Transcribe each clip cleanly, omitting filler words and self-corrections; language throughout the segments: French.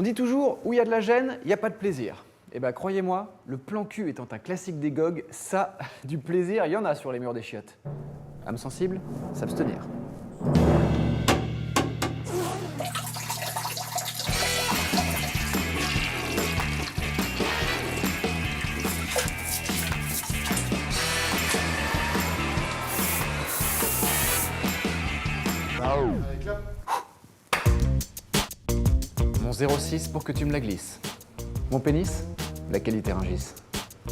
On dit toujours, où il y a de la gêne, il n'y a pas de plaisir. Eh ben croyez-moi, le plan cul étant un classique des GOG, ça, du plaisir, il y en a sur les murs des chiottes. Âme sensible, s'abstenir. Mon 06 pour que tu me la glisses. Mon pénis, la qualité Rungis.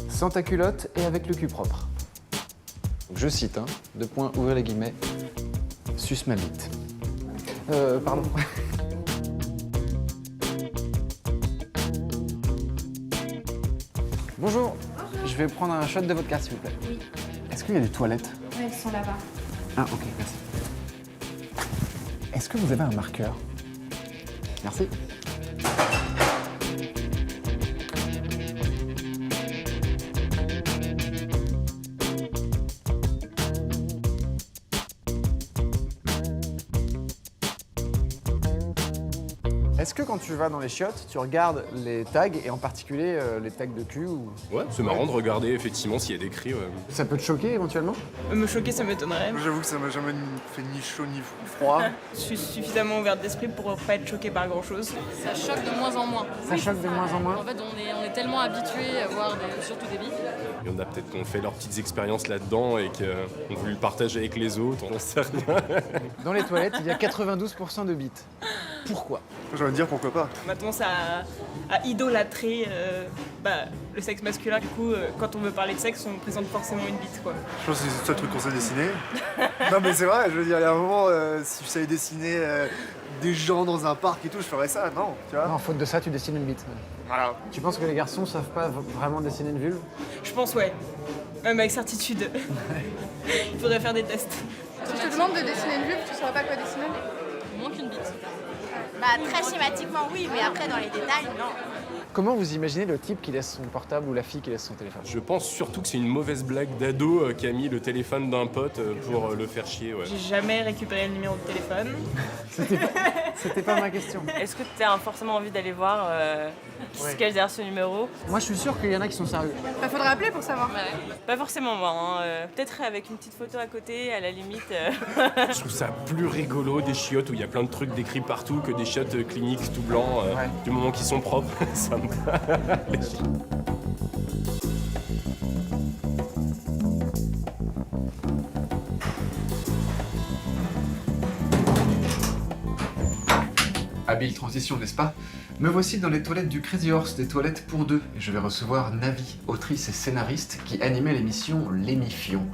Sans ta culotte et avec le cul propre. Donc je cite, hein, deux points, ouvrez les guillemets. Suce ma bite. Pardon. Bonjour. Je vais prendre un shot de vodka, s'il vous plaît. Oui. Est-ce qu'il y a des toilettes? Ouais, elles sont là-bas. Ah, ok, merci. Est-ce que vous avez un marqueur? Merci. Est-ce que quand tu vas dans les chiottes, tu regardes les tags et en particulier les tags de cul ou... Ouais, c'est marrant de regarder effectivement s'il y a des cris. Ouais. Ça peut te choquer éventuellement? Me choquer, ça m'étonnerait. J'avoue que ça m'a jamais fait ni chaud ni froid. Je suis suffisamment ouverte d'esprit pour pas être choquée par grand-chose. Ça choque de moins en moins. Ça choque de moins en moins? En fait, on est tellement habitués à voir surtout des bites. Il y en a peut-être qui ont fait leurs petites expériences là-dedans et qui ont voulu le partager avec les autres, on n'en sait rien. Dans les toilettes, il y a 92% de bites. Pourquoi? J'ai envie de dire pourquoi pas. On a tendance à idolâtrer le sexe masculin. Du coup, quand on veut parler de sexe, on présente forcément une bite, quoi. Je pense que c'est le seul truc qu'on sait dessiner. Non mais c'est vrai, je veux dire, il y a un moment, si je savais dessiner des gens dans un parc et tout, je ferais ça, non, tu vois. Non, faute de ça, tu dessines une bite. Voilà. Tu penses que les garçons savent pas vraiment dessiner une vulve? Je pense, ouais. Même avec certitude. Il faudrait faire des tests. Si je te demande de dessiner une vulve, tu sauras pas quoi dessiner? Moins qu'une bite. Bah, très schématiquement, oui, mais après, dans les détails, non. Comment vous imaginez le type qui laisse son portable ou la fille qui laisse son téléphone? Je pense surtout que c'est une mauvaise blague d'ado qui a mis le téléphone d'un pote pour le faire chier. Ouais. J'ai jamais récupéré le numéro de téléphone. C'était pas ma question. Est-ce que tu as forcément envie d'aller voir qui se cache derrière ce numéro? Moi, je suis sûr qu'il y en a qui sont sérieux. Bah, faudrait appeler pour savoir. Ouais. Pas forcément moi, hein. Peut-être avec une petite photo à côté, à la limite. Je trouve ça plus rigolo des chiottes où il y a plein de trucs décrits partout que des chiottes cliniques tout blancs. Ouais. Du moment qu'ils sont propres, ça me Habile transition, n'est-ce pas? Me voici dans les toilettes du Crazy Horse, des toilettes pour deux. Et je vais recevoir Navi, autrice et scénariste, qui animait l'émission L'Émifion.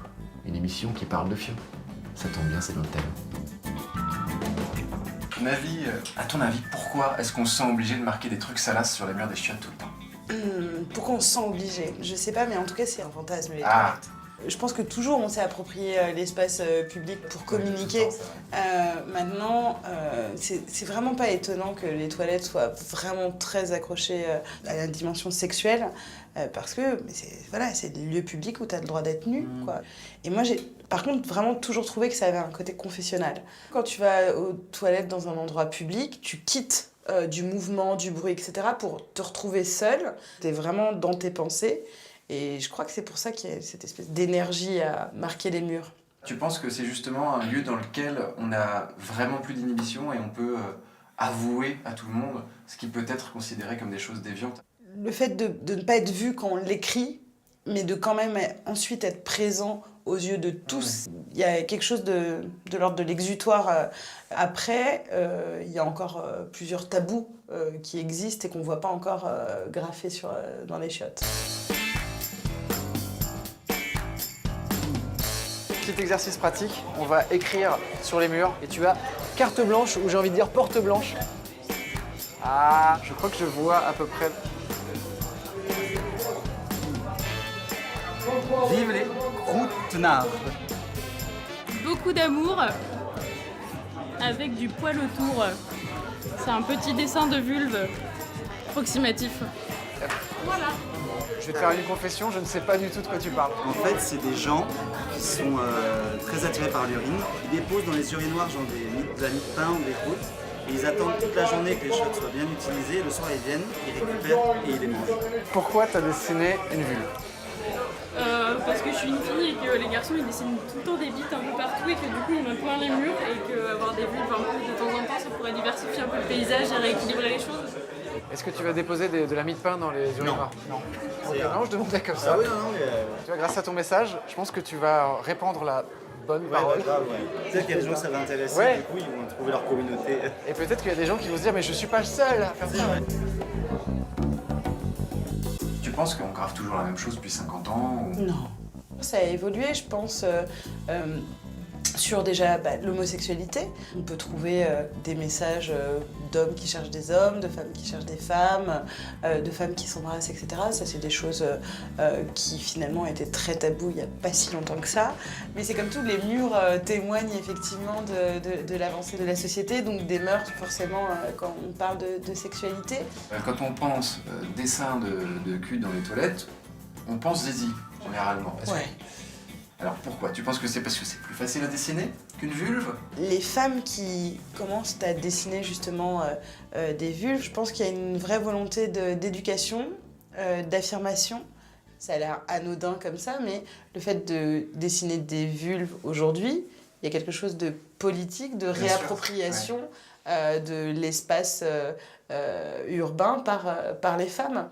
Une émission qui parle de fion. Ça tombe bien, c'est dans le thème. Navi, à ton avis, pourquoi est-ce qu'on se sent obligé de marquer des trucs salaces sur les murs des chiottes tout le temps? Pourquoi on se sent obligé? Je sais pas, mais en tout cas, c'est un fantasme, les Ah. toilettes. Je pense que toujours on s'est approprié l'espace public pour communiquer. Maintenant, c'est vraiment pas étonnant que les toilettes soient vraiment très accrochées à la dimension sexuelle, parce que c'est le lieu public où tu as le droit d'être nu, quoi. Et moi, j'ai par contre vraiment toujours trouvé que ça avait un côté confessionnal. Quand tu vas aux toilettes dans un endroit public, tu quittes du mouvement, du bruit, etc. pour te retrouver seul. Tu es vraiment dans tes pensées. Et je crois que c'est pour ça qu'il y a cette espèce d'énergie à marquer les murs. Tu penses que c'est justement un lieu dans lequel on a vraiment plus d'inhibition et on peut avouer à tout le monde ce qui peut être considéré comme des choses déviantes? Le fait de ne pas être vu quand on l'écrit, mais de quand même ensuite être présent aux yeux de tous. Il y a quelque chose de l'ordre de l'exutoire. Après, il y a encore plusieurs tabous qui existent et qu'on ne voit pas encore graffés dans les chiottes. Petit exercice pratique, on va écrire sur les murs et tu as carte blanche ou j'ai envie de dire porte blanche. Ah, je crois que je vois à peu près. Vive les croûtenards. Beaucoup d'amour avec du poil autour. C'est un petit dessin de vulve approximatif. Voilà. Je vais te faire une confession, je ne sais pas du tout de quoi tu parles. En fait, c'est des gens qui sont très attirés par l'urine. Ils déposent dans les urinoirs genre de la mie de pain ou des croûtes. Et ils attendent toute la journée que les chiottes soient bien utilisées. Le soir, ils viennent, ils récupèrent et ils les mangent. Pourquoi t'as dessiné une vulve? Parce que je suis une fille et que les garçons ils dessinent tout le temps des bites un peu partout et que du coup ils me plein les murs et qu'avoir des vulves un peu de temps en temps ça pourrait diversifier un peu le paysage et rééquilibrer les choses. Est-ce que tu vas déposer de la mie de pain dans les urinoirs? Non. Non, je demandais comme ça. Ah oui, non, mais... Tu vois, grâce à ton message, je pense que tu vas répandre la bonne parole. grave, ouais. Peut-être qu'il y a des gens que ça va intéresser, Ouais. du coup, ils vont trouver leur communauté. Et peut-être qu'il y a des gens qui vont se dire, mais je suis pas le seul à faire ça. Tu penses qu'on grave toujours la même chose depuis 50 ans ou... Non. Ça a évolué, je pense, sur déjà l'homosexualité. On peut trouver des messages d'hommes qui cherchent des hommes, de femmes qui cherchent des femmes, de femmes qui s'embrassent, etc. Ça, c'est des choses qui finalement étaient très tabous il n'y a pas si longtemps que ça. Mais c'est comme tout, les murs témoignent effectivement de l'avancée de la société, donc des mœurs forcément quand on parle de sexualité. Quand on pense dessin de cul dans les toilettes, on pense zizi, généralement. Ouais. Alors pourquoi? Tu penses que c'est parce que c'est plus facile à dessiner qu'une vulve? Les femmes qui commencent à dessiner justement des vulves, je pense qu'il y a une vraie volonté d'éducation, d'affirmation. Ça a l'air anodin comme ça, mais le fait de dessiner des vulves aujourd'hui, il y a quelque chose de politique, de réappropriation de l'espace urbain par les femmes.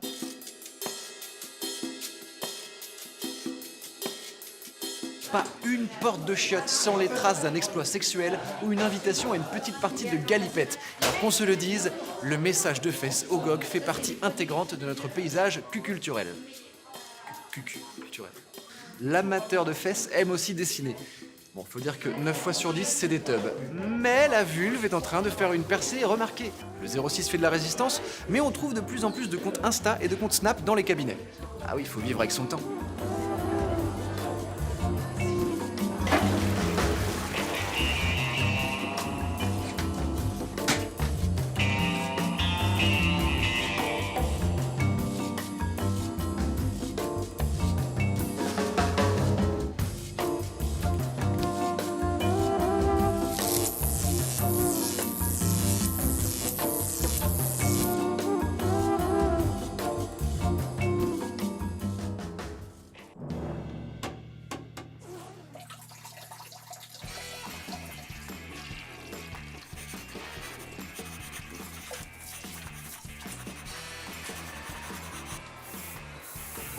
Pas une porte de chiottes sans les traces d'un exploit sexuel ou une invitation à une petite partie de galipette. Alors qu'on se le dise, le message de fesses au gog fait partie intégrante de notre paysage cuculturel. Cuculturel. L'amateur de fesses aime aussi dessiner. Bon, faut dire que 9 fois sur 10, c'est des tubs. Mais la vulve est en train de faire une percée remarquée. Le 06 fait de la résistance, mais on trouve de plus en plus de comptes Insta et de comptes Snap dans les cabinets. Ah oui, il faut vivre avec son temps.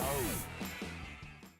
Oh.